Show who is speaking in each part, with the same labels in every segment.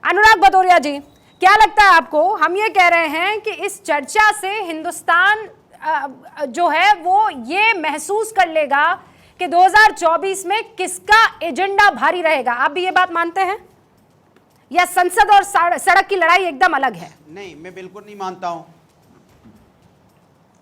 Speaker 1: अनुराग भदौरिया जी, क्या लगता है आपको? हम ये कह रहे हैं कि इस चर्चा से हिंदुस्तान जो है वो ये महसूस कर लेगा कि 2024 में किसका एजेंडा भारी रहेगा। आप भी ये बात मानते हैं या संसद और सड़क की लड़ाई एकदम अलग है?
Speaker 2: नहीं, मैं बिल्कुल नहीं मानता हूं।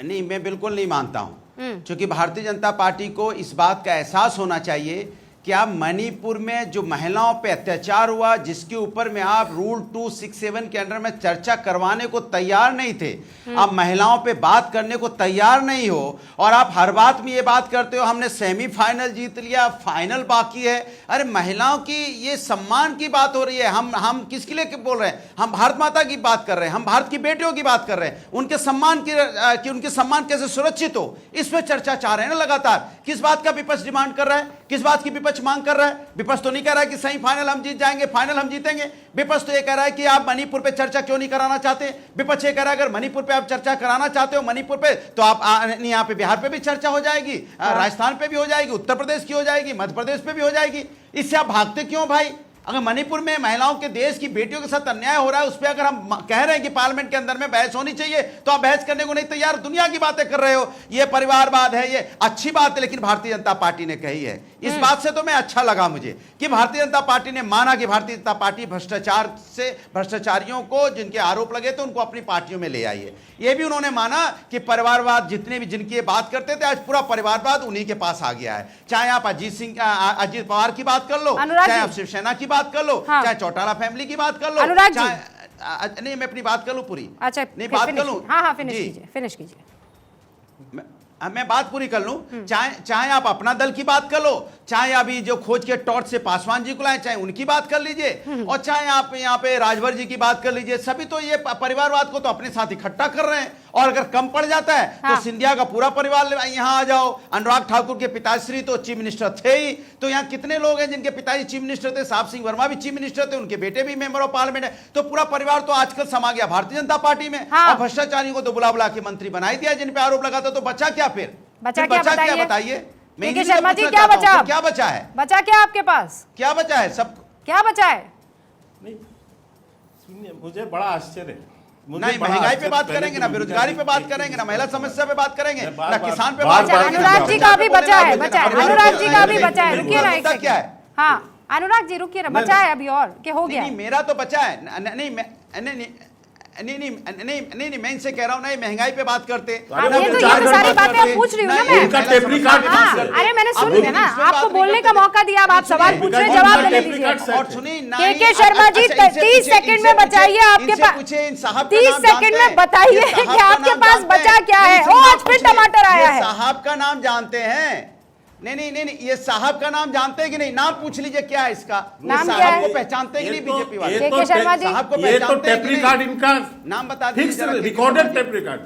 Speaker 2: नहीं, मैं बिल्कुल नहीं मानता हूं, क्योंकि भारतीय जनता पार्टी को इस बात का एहसास होना चाहिए कि आप मणिपुर में जो महिलाओं पे अत्याचार हुआ, जिसके ऊपर में आप रूल 267 के अंडर में चर्चा करवाने को तैयार नहीं थे, आप महिलाओं पे बात करने को तैयार नहीं हो, और आप हर बात में ये बात करते हो हमने सेमीफाइनल जीत लिया, फाइनल बाकी है। अरे महिलाओं की ये सम्मान की बात हो रही है। हम किसके लिए बोल रहे हैं? हम भारत माता की बात कर रहे हैं, हम भारत की बेटियों की बात कर रहे हैं, उनके सम्मान की उनके सम्मान कैसे सुरक्षित हो, इस पर चर्चा चाह रहे हैं ना लगातार। किस बात का विपक्ष डिमांड कर रहा है? किस बात की विपक्ष मांग कर रहा है? विपक्ष तो नहीं कह रहा है कि सेमीफाइनल हम जीत जाएंगे, फाइनल हम जीतेंगे। विपक्ष तो ये कह रहा है कि आप मणिपुर पे चर्चा क्यों नहीं कराना चाहते? विपक्ष ये कह रहा है अगर मणिपुर पे आप चर्चा कराना चाहते हो, मणिपुर पे, तो आप यहाँ पे बिहार पे भी चर्चा हो जाएगी, राजस्थान पे भी हो जाएगी, उत्तर प्रदेश की हो जाएगी, मध्य प्रदेश पे भी हो जाएगी। इससे आप भागते क्यों भाई? अगर मणिपुर में महिलाओं के, देश की बेटियों के साथ अन्याय हो रहा है, उस पर अगर हम कह रहे हैं कि पार्लियामेंट के अंदर में बहस होनी चाहिए, तो आप बहस करने को नहीं तैयार, दुनिया की बातें कर रहे हो। ये परिवारवाद है, ये अच्छी बात है, लेकिन भारतीय जनता पार्टी ने कही है। इस बात से तो मैं अच्छा लगा मुझे कि भारतीय जनता पार्टी ने माना कि भारतीय जनता पार्टी भ्रष्टाचार से, भ्रष्टाचारियों को जिनके आरोप लगे थे उनको अपनी पार्टियों में ले आई है। ये भी उन्होंने माना कि परिवारवाद, जितने भी जिनकी बात करते थे, आज पूरा परिवारवाद उन्हीं के पास आ गया है। चाहे आप अजीत पवार की बात कर लो, चाहे आप शिवसेना की बात कर लो, चाहे चौटाला फैमिली की बात कर लो, नहीं मैं अपनी बात कर लूं पूरी।
Speaker 1: अच्छा,
Speaker 2: नहीं बात कर लूं?
Speaker 1: हाँ, फिनिश कीजिए।
Speaker 2: मैं बात पूरी कर लूं। चाहे आप अपना दल की बात कर लो, चाहे अभी जो खोज के टॉर्च से पासवान जी को लाए, चाहे उनकी बात कर लीजिए, और चाहे आप यहाँ पे राजभर जी की बात कर लीजिए, सभी तो ये परिवारवाद को तो अपने साथ इकट्ठा कर रहे हैं। और अगर कम पड़ जाता है तो सिंधिया का पूरा परिवार यहाँ आ जाओ। अनुराग ठाकुर के पिताश्री तो चीफ मिनिस्टर थे ही, तो यहाँ कितने लोग हैं जिनके पिताजी चीफ मिनिस्टर थे? साहब सिंह वर्मा भी चीफ मिनिस्टर थे, उनके बेटे भी मेंबर ऑफ पार्लियामेंट है। तो पूरा परिवार तो आजकल समा गया भारतीय जनता पार्टी में। और भ्रष्टाचारियों को तो बुला बुला के मंत्री बनाई दिया, जिन पे आरोप लगा था। तो बचा क्या फिर?
Speaker 1: बचा क्या बताइए?
Speaker 2: मैं
Speaker 1: शर्मा जी, क्या बचा?
Speaker 2: क्या बचा है?
Speaker 1: बचा क्या आपके पास?
Speaker 2: क्या बचा है? सब क्या
Speaker 1: बचा है?
Speaker 3: नहीं सुनिए, मुझे बड़ा आश्चर्य है।
Speaker 2: नहीं, महंगाई पे बात करेंगे ना, बेरोजगारी पे बात करेंगे ना, महिला समस्या पे बात करेंगे ना, किसान पे बात करेंगे।
Speaker 1: अनुराग जी का भी बचा है, अनुराग जी का भी बचा है। रुकिए ना एक सेकंड।
Speaker 2: क्या है?
Speaker 1: हाँ अनुराग जी रुकिए ना, बचा है अभी और क्या हो गया?
Speaker 2: नहीं, मेरा तो बचा है। नहीं, मैं इनसे कह रहा हूँ ना, महंगाई पे बात करते।
Speaker 1: ये तो सारी बातें आप पूछ रही हूँ ना मैं। अरे मैंने सुन लिया ना, आपको बोलने का मौका दिया, आप सवाल पूछ रहे, जवाब देने दीजिए।
Speaker 2: और सुनिए
Speaker 1: के शर्मा जी, 30 सेकंड में बताइए आपके पास, 30 सेकंड में बताइए कि आपके पास बचा क्या है। आज फिर टमाटर आया है।
Speaker 2: साहब का नाम जानते हैं? नहीं, ये साहब का नाम जानते हैं कि नहीं? नाम पूछ लीजिए क्या है इसका नाम? साहब को पहचानते हैं कि नहीं बीजेपी वाले?
Speaker 1: के शर्मा जी,
Speaker 2: साहब को पहचानते हैं कि नहीं?
Speaker 3: इनका
Speaker 2: नाम बता दीजिए।
Speaker 3: रिकॉर्डेड टेप रिकॉर्ड,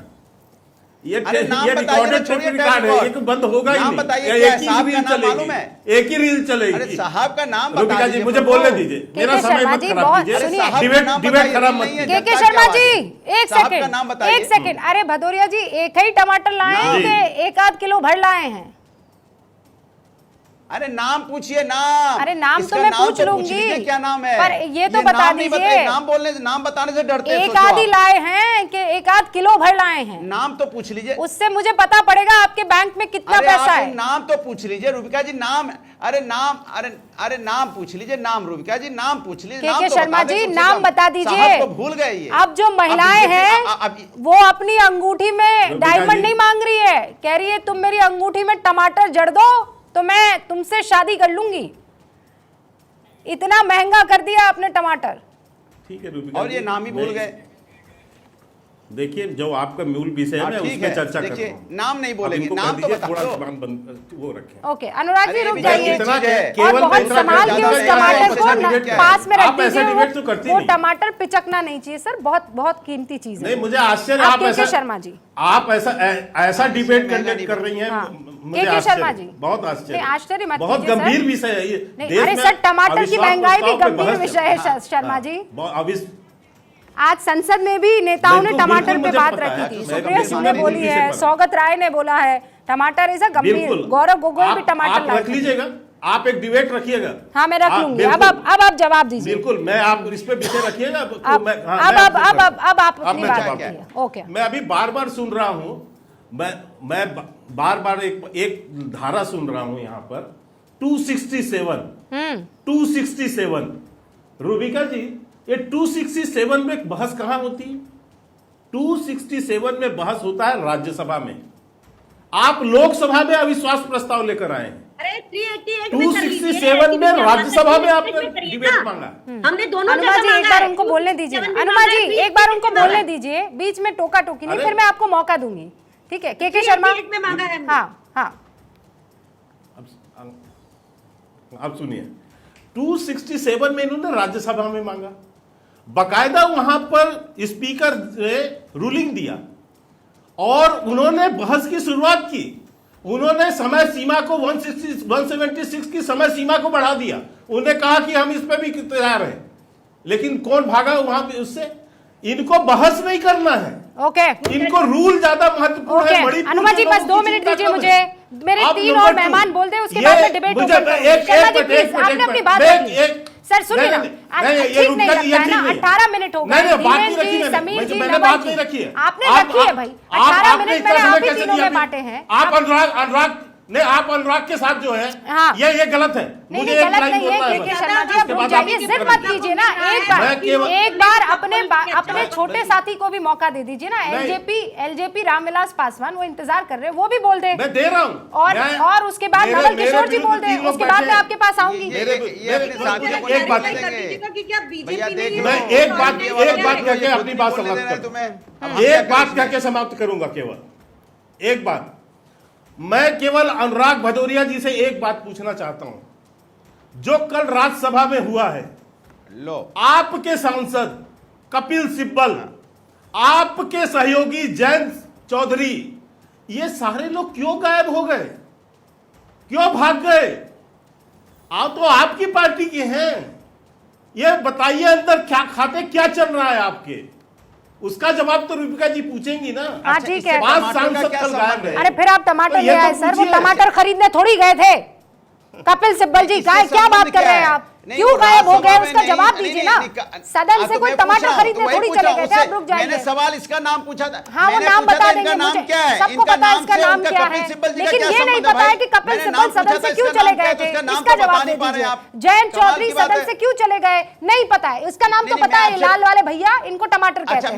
Speaker 3: ये
Speaker 2: रिकॉर्डेड टेप रिकॉर्ड है,
Speaker 3: ये बंद होगा ही नहीं।
Speaker 2: नाम बताइए क्या है? साहब का नाम मालूम है?
Speaker 3: एक ही रील चलेगी।
Speaker 2: अरे साहब का नाम
Speaker 3: बता दीजिए, मुझे बोलने दीजिए, मेरा समय मत खराब कीजिए, डिबेट खराब मत कीजिए।
Speaker 1: के शर्मा जी एक सेकंड। अरे भदौरिया जी, एक ही टमाटर लाए हैं कि एक आध किलो भर लाए हैं?
Speaker 2: अरे नाम पूछिए, नाम।
Speaker 1: अरे नाम तो मैं पूछ लूंगी,
Speaker 2: क्या नाम है?
Speaker 1: पर ये तो बता दीजिए।
Speaker 2: नाम बताने से डरते हैं।
Speaker 1: एक आध ही लाए हैं कि एक आध किलो भर लाए हैं?
Speaker 2: नाम तो पूछ लीजिए,
Speaker 1: उससे मुझे पता पड़ेगा आपके बैंक में कितना पैसा है।
Speaker 2: नाम तो पूछ लीजिए रूबिका जी, नाम। अरे नाम पूछ लीजिए, नाम रूबिका जी, नाम पूछ लीजिए।
Speaker 1: के शर्मा जी नाम बता दीजिए।
Speaker 2: भूल गए।
Speaker 1: अब जो महिलाएं हैं वो अपनी अंगूठी में डायमंड नहीं मांग रही है, कह रही है तुम मेरी अंगूठी में टमाटर जड़ दो तो मैं तुमसे शादी कर लूंगी। इतना महंगा कर दिया आपने टमाटर।
Speaker 3: ठीक है रूबिका,
Speaker 2: और ये नाम ही भूल गए।
Speaker 3: देखिए, जो आपका मूल विषय है उसमें चर्चा करते हैं।
Speaker 2: नाम नहीं बोलेंगे, नाम तो बता दो।
Speaker 3: वो रखें।
Speaker 1: ओके अनुराग जी रुक जाइए,
Speaker 3: केवल
Speaker 1: बहुत संभाल के उस टमाटर को पास में रख दीजिए। वो टमाटर पिचकना नहीं चाहिए सर, बहुत बहुत कीमती चीज है।
Speaker 3: नहीं, मुझे आश्चर्य आप ऐसा,
Speaker 1: शर्मा जी
Speaker 3: आप ऐसा डिबेट कंडक्ट कर रही हैं।
Speaker 1: के शर्मा जी
Speaker 3: बहुत आश्चर्य
Speaker 1: मत
Speaker 3: बहुत गंभीर विषय है ये।
Speaker 1: अरे सर, टमाटर की महंगाई भी गंभीर विषय है शर्मा जी। आज संसद में भी नेताओं ने टमाटर पे बात रखी थी। सुप्रिया सुले बोली है, सौगत राय ने बोला है टमाटर इज अ गंभीर। गौरव गोगोई भी टमाटर
Speaker 3: रख लीजिएगा, आप एक डिबेट रखिएगा।
Speaker 1: हाँ मैं रख लूंगी। अब आप जवाब दीजिए।
Speaker 3: बिल्कुल, मैं आप इस पे विषय रखिएगा।
Speaker 1: अब आप अपनी बात रखिए। ओके,
Speaker 3: मैं अभी बार बार सुन रहा हूं, मैं बार बार एक धारा सुन रहा हूं यहाँ पर 267 रूबिका जी, ये 267 में बहस कहां होती है? 267 में बहस होता है राज्यसभा में। आप लोकसभा में अविश्वास प्रस्ताव लेकर आए हैं। 267 में राज्यसभा में आपने डिबेट मांगा।
Speaker 4: हमने दोनों
Speaker 1: अनुमा जी एक बार उनको बोलने दीजिए। अनुमा जी एक बार उनको बोलने दीजिए, बीच में टोका टोकी नहीं, फिर मैं आपको मौका दूंगी। ठीक है, के शर्मा। हाँ
Speaker 3: अब सुनिए, 267 में इन्होंने राज्यसभा में मांगा, बकायदा वहां पर स्पीकर ने रूलिंग दिया और उन्होंने बहस की शुरुआत की। उन्होंने समय सीमा को 176 की समय सीमा को बढ़ा दिया। उन्होंने कहा कि हम इस पे भी तैयार हैं, लेकिन कौन भागा वहां पे उससे? इनको बहस नहीं करना है।
Speaker 1: ओके,
Speaker 3: इनको रूल ज्यादा महत्वपूर्ण है। बड़ी
Speaker 1: अनुमा जी बस 2 मिनट दीजिए मुझे, मेरे 3 और मेहमान बोल दे, उसके बाद में डिबेट ओपन करेंगे। आपने अपनी बात रखी। सर सुनिए ना, ठीक नहीं लगता है ना, 18 मिनट हो गए। समीर जी, नमन जी, आपने रखी है भाई, 18 मिनट मैंने आप ही तीनों में बांटे हैं।
Speaker 3: आप अनुराग के साथ जो है ये गलत है। मुझे
Speaker 1: गलत नहीं है के शर्मा जी, आप रुक जाइए, जिद मत कीजिए ना। एक बार अपने छोटे साथी को भी मौका दे दीजिए ना। एलजेपी रामविलास पासवान वो इंतजार कर रहे हैं, वो भी बोल दे।
Speaker 3: मैं दे रहा हूं।
Speaker 1: और उसके बाद नवल किशोर जी बोल दे, उसके बाद मैं आपके पास आऊंगी।
Speaker 3: एक बात कह के अपनी बात समाप्त करूंगा। एक बात कह के समाप्त करूंगा, केवल एक बात। मैं केवल अनुराग भदौरिया जी से एक बात पूछना चाहता हूं, जो कल राज्यसभा में हुआ है, आपके सांसद कपिल सिब्बल, आपके सहयोगी जयंत चौधरी, ये सारे लोग क्यों गायब हो गए, क्यों भाग गए? आप तो आपकी पार्टी के हैं, ये बताइए अंदर क्या खाते, क्या चल रहा है आपके? उसका जवाब तो रूबिका जी पूछेंगी ना।
Speaker 1: हाँ ठीक है।
Speaker 3: 5 सांसद कल गायब है।
Speaker 1: अरे फिर आप टमाटर ले आए सर, वो
Speaker 3: पूछिए।
Speaker 1: टमाटर खरीदने थोड़ी गए थे। कपिल सिब्बल जी क्या बात कर रहे हैं आप? क्यों गायब हो गए, उसका जवाब दीजिए ना। सदन से कोई टमाटर खरीदने थोड़ी चले गए थे, आप रुक जाइए।
Speaker 2: मैंने सवाल इसका नाम पूछा था।
Speaker 1: हाँ वो नाम बता देंगे मुझे, सबको पता है इसका नाम क्या है, लेकिन ये नहीं पता है कि कपिल सिब्बल सदन से क्यों चले गए थे। इसका जवाब दे दीजिए। जयंत चौधरी सदन से क्यों चले गए, नहीं पता है, इसका नाम तो पता है, लाल वाले भैया, इनको टमाटर कहते हैं।